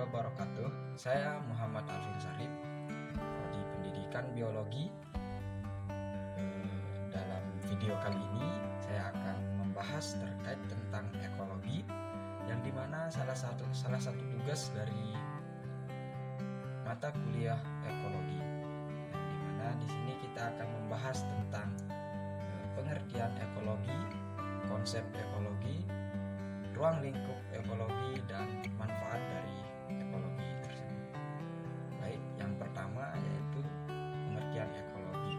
wabarakatuh. Saya Muhammad Alvin Sarip, Prodi Pendidikan Biologi. Dalam video kali ini saya akan membahas terkait tentang ekologi, yang dimana salah satu tugas dari mata kuliah ekologi. Yang dimana di sini kita akan membahas tentang pengertian ekologi, konsep ekologi, ruang lingkup ekologi, dan manfaat dari ekologi tersebut. Baik, yang pertama yaitu pengertian ekologi.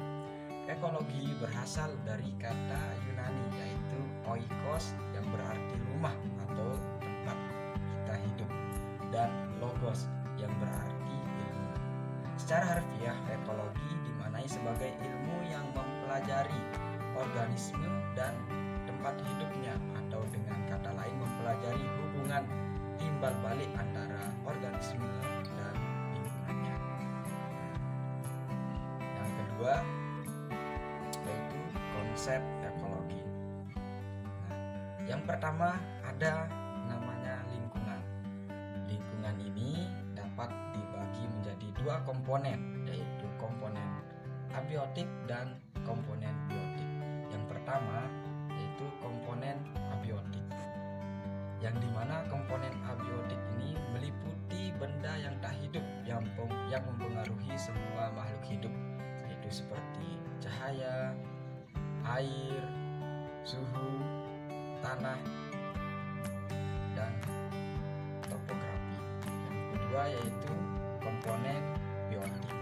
Ekologi berasal dari kata Yunani yaitu oikos, yang berarti rumah atau tempat kita hidup, dan logos yang berarti ilmu. Secara harfiah, ekologi dimaknai sebagai ilmu yang mempelajari organisme dan tempat hidupnya, atau dengan kata lain mempelajari hubungan timbal balik antara organisme dan lingkungannya. Yang kedua yaitu konsep ekologi. Yang pertama ada namanya lingkungan. Lingkungan ini dapat dibagi menjadi dua komponen, yaitu komponen abiotik dan komponen biotik. Yang pertama yaitu komponen abiotik, yang dimana komponen abiotik ini meliputi benda yang tak hidup yang mempengaruhi semua makhluk hidup, yaitu seperti cahaya, air, suhu, tanah, dan topografi. Yang kedua yaitu komponen biotik.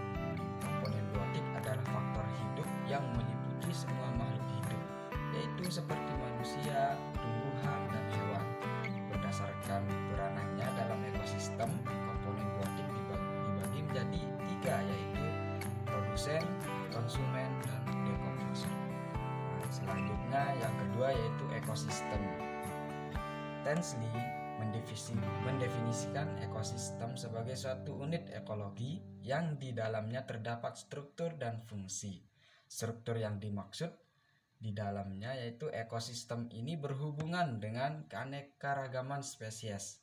Komponen biotik adalah faktor hidup yang meliputi semua makhluk hidup, yaitu seperti manusia, tumbuhan, dan hewan. Berdasarkan peranannya dalam ekosistem, komponen biotik dibagi menjadi tiga, yaitu produsen, konsumen, dan dekomposer. Selanjutnya yang kedua yaitu ekosistem. Tansley mendefinisikan ekosistem sebagai suatu unit ekologi yang di dalamnya terdapat struktur dan fungsi. Struktur yang dimaksud di dalamnya yaitu ekosistem ini berhubungan dengan keanekaragaman spesies.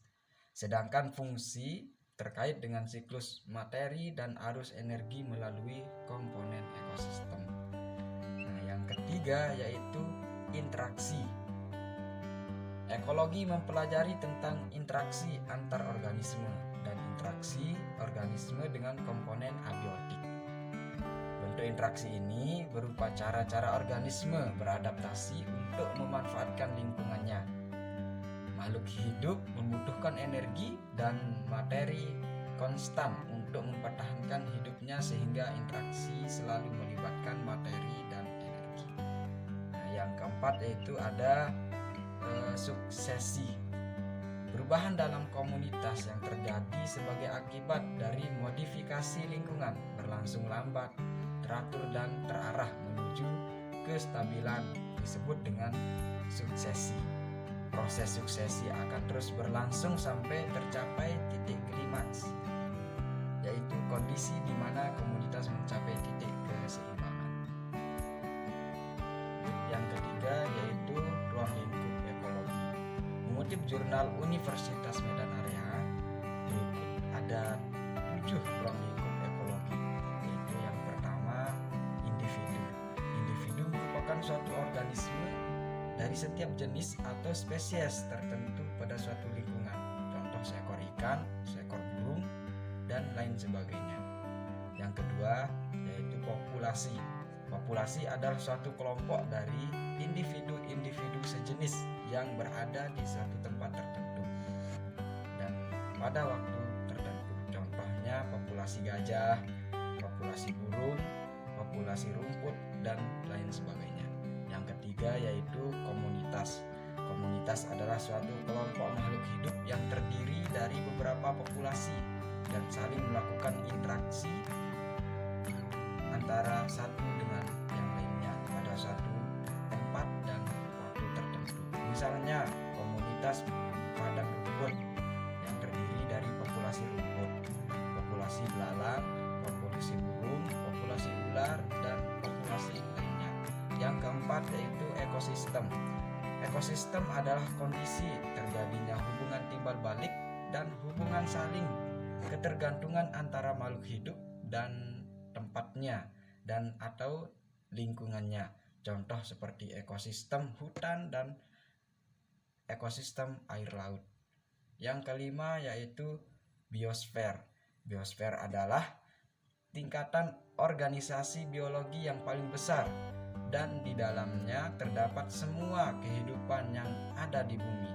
Sedangkan fungsi terkait dengan siklus materi dan arus energi melalui komponen ekosistem. Yang ketiga yaitu interaksi. Ekologi mempelajari tentang interaksi antar organisme dan interaksi organisme dengan komponen abiotik. Bentuk interaksi ini berupa cara-cara organisme beradaptasi untuk memanfaatkan lingkungannya. Makhluk hidup membutuhkan energi dan materi konstan untuk mempertahankan hidupnya, sehingga interaksi selalu melibatkan materi dan energi. Yang keempat yaitu ada suksesi. Perubahan dalam komunitas yang terjadi sebagai akibat dari modifikasi lingkungan berlangsung lambat, teratur, dan terarah menuju kestabilan disebut dengan suksesi. Proses suksesi akan terus berlangsung sampai tercapai titik klimaks, yaitu kondisi di mana komunitas mencapai titik keseimbangan. Yang ketiga yaitu ruang lingkup ekologi. Mengutip jurnal Universitas Medan Area, berikut ada 7 ruang lingkup ekologi, yaitu yang pertama individu. Individu merupakan suatu organisme dari setiap jenis atau spesies tertentu pada suatu lingkungan. Contoh seekor ikan, seekor burung, dan lain sebagainya. Yang kedua yaitu populasi. Populasi adalah suatu kelompok dari individu-individu sejenis yang berada di suatu tempat tertentu dan pada waktu tertentu. Contohnya populasi gajah, populasi burung, populasi rumput, dan lain sebagainya. Yang ketiga yaitu komunitas. Komunitas adalah suatu kelompok makhluk hidup yang terdiri dari beberapa populasi dan saling melakukan interaksi antara satu dengan yang lainnya pada suatu tempat dan waktu tertentu. Misalnya komunitas padang rumput yang terdiri dari populasi rumput, populasi belalang, populasi burung, populasi ular, dan populasi lainnya. Yang keempat yaitu ekosistem. Ekosistem adalah kondisi terjadinya hubungan timbal balik dan hubungan saling ketergantungan antara makhluk hidup dan tempatnya dan atau lingkungannya. Contoh seperti ekosistem hutan dan ekosistem air laut. Yang kelima yaitu biosfer. Biosfer adalah tingkatan organisasi biologi yang paling besar dan di dalamnya terdapat semua kehidupan yang ada di bumi.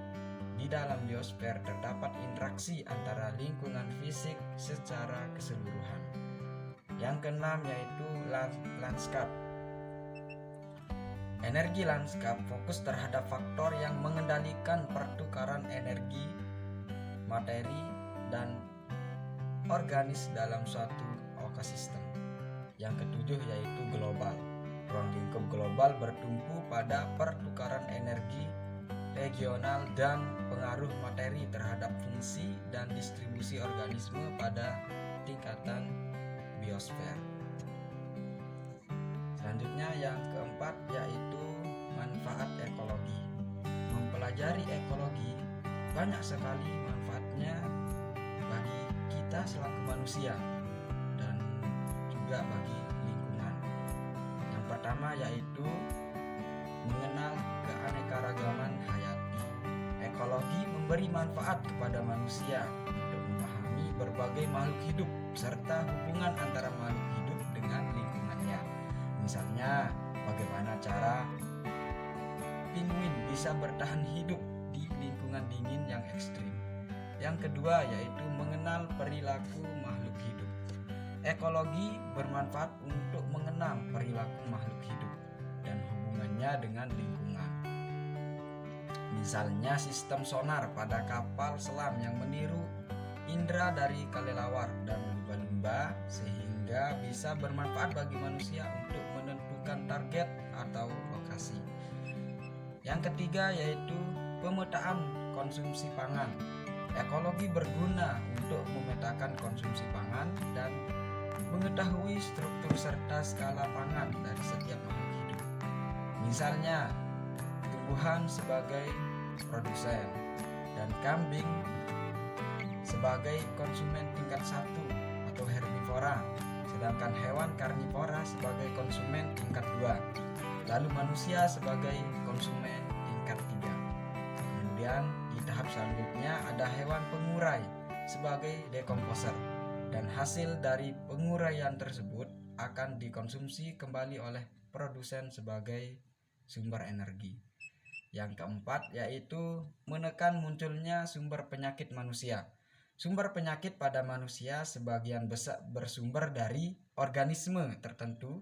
Di dalam biosfer terdapat interaksi antara lingkungan fisik secara keseluruhan. Yang keenam yaitu lanskap. Energi lanskap fokus terhadap faktor yang mengendalikan pertukaran energi, materi, dan organis dalam suatu ekosistem. Yang ketujuh yaitu global. Ruang lingkup global bertumpu pada pertukaran energi regional dan pengaruh materi terhadap fungsi dan distribusi organisme pada tingkatan biosfer. Selanjutnya yang keempat yaitu manfaat ekologi. Mempelajari ekologi banyak sekali manfaatnya bagi kita selaku manusia dan juga bagi lingkungan. Yang pertama yaitu mengenal keanekaragaman hayati. Ekologi memberi manfaat kepada manusia untuk memahami berbagai makhluk hidup serta hubungan antara makhluk hidup dengan lingkungannya. Misalnya, bagaimana cara penguin bisa bertahan hidup di lingkungan dingin yang ekstrim. Yang kedua yaitu mengenal perilaku makhluk hidup. Ekologi bermanfaat untuk mengenal perilaku makhluk hidup dan hubungannya dengan lingkungan. Misalnya sistem sonar pada kapal selam yang meniru indera dari kelelawar dan lumba-lumba sehingga bisa bermanfaat bagi manusia untuk menentukan target atau lokasi. Yang ketiga yaitu pemetaan konsumsi pangan. Ekologi berguna untuk memetakan konsumsi pangan dan mengetahui struktur serta skala pangan dari setiap makhluk hidup. Misalnya, tumbuhan sebagai produsen dan kambing sebagai konsumen tingkat 1 atau herbivora, sedangkan hewan karnivora sebagai konsumen tingkat 2, lalu manusia sebagai konsumen tingkat 3. Kemudian di tahap selanjutnya ada hewan pengurai sebagai dekomposer, dan hasil dari penguraian tersebut akan dikonsumsi kembali oleh produsen sebagai sumber energi. Yang keempat yaitu menekan munculnya sumber penyakit manusia. Sumber penyakit pada manusia sebagian besar bersumber dari organisme tertentu,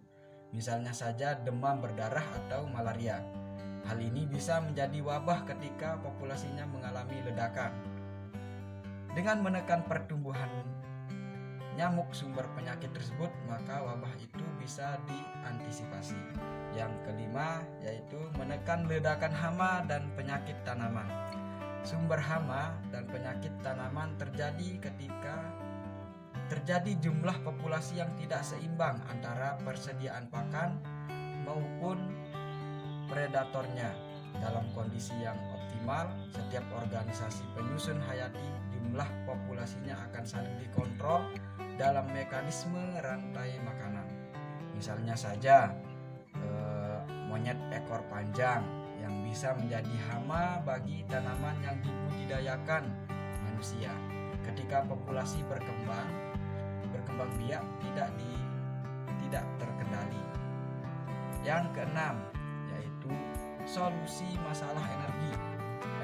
misalnya saja demam berdarah atau malaria. Hal ini bisa menjadi wabah ketika populasinya mengalami ledakan. Dengan menekan pertumbuhan nyamuk sumber penyakit tersebut, maka wabah itu bisa diantisipasi. Yang kelima yaitu menekan ledakan hama dan penyakit tanaman. Sumber hama dan penyakit tanaman terjadi ketika terjadi jumlah populasi yang tidak seimbang antara persediaan pakan maupun predatornya. Dalam kondisi yang optimal, setiap organisasi penyusun hayati jumlah populasinya akan saling dikontrol dalam mekanisme rantai makanan. Misalnya saja monyet ekor panjang yang bisa menjadi hama bagi tanaman yang dibudidayakan manusia. Ketika populasi berkembang biak tidak terkendali. Yang keenam yaitu solusi masalah energi.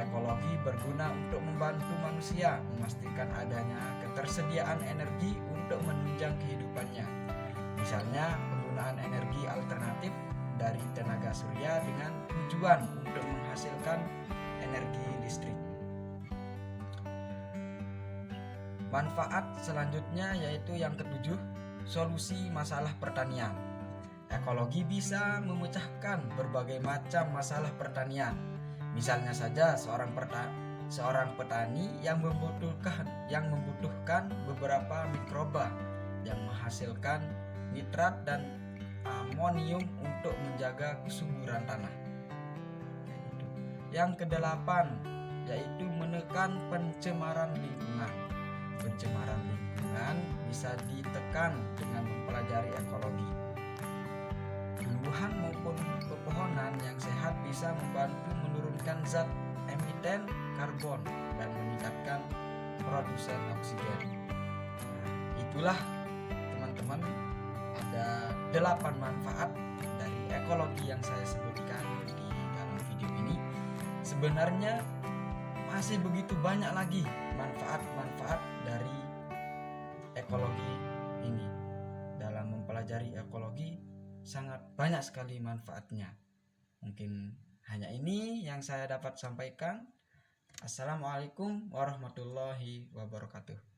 Ekologi berguna untuk membantu manusia memastikan adanya ketersediaan energi untuk menunjang kehidupannya. Misalnya penggunaan energi alternatif dari tenaga surya dengan tujuan untuk menghasilkan energi listrik. Manfaat selanjutnya yaitu yang ketujuh, solusi masalah pertanian. Ekologi bisa memecahkan berbagai macam masalah pertanian. Misalnya saja seorang petani yang membutuhkan beberapa mikroba yang menghasilkan nitrat dan amonium untuk menjaga kesuburan tanah. Yang kedelapan yaitu menekan pencemaran lingkungan. Pencemaran lingkungan bisa ditekan dengan mempelajari ekologi. Tumbuhan maupun pepohonan yang sehat bisa membantu menurunkan zat emiten karbon dan meningkatkan produksi oksigen. Nah, itulah teman-teman, ada 8 manfaat dari ekologi yang saya sebutkan di dalam video ini. Sebenarnya masih begitu banyak lagi manfaat-manfaat dari ekologi ini. Dalam mempelajari ekologi sangat banyak sekali manfaatnya. Mungkin hanya ini yang saya dapat sampaikan. Assalamualaikum warahmatullahi wabarakatuh.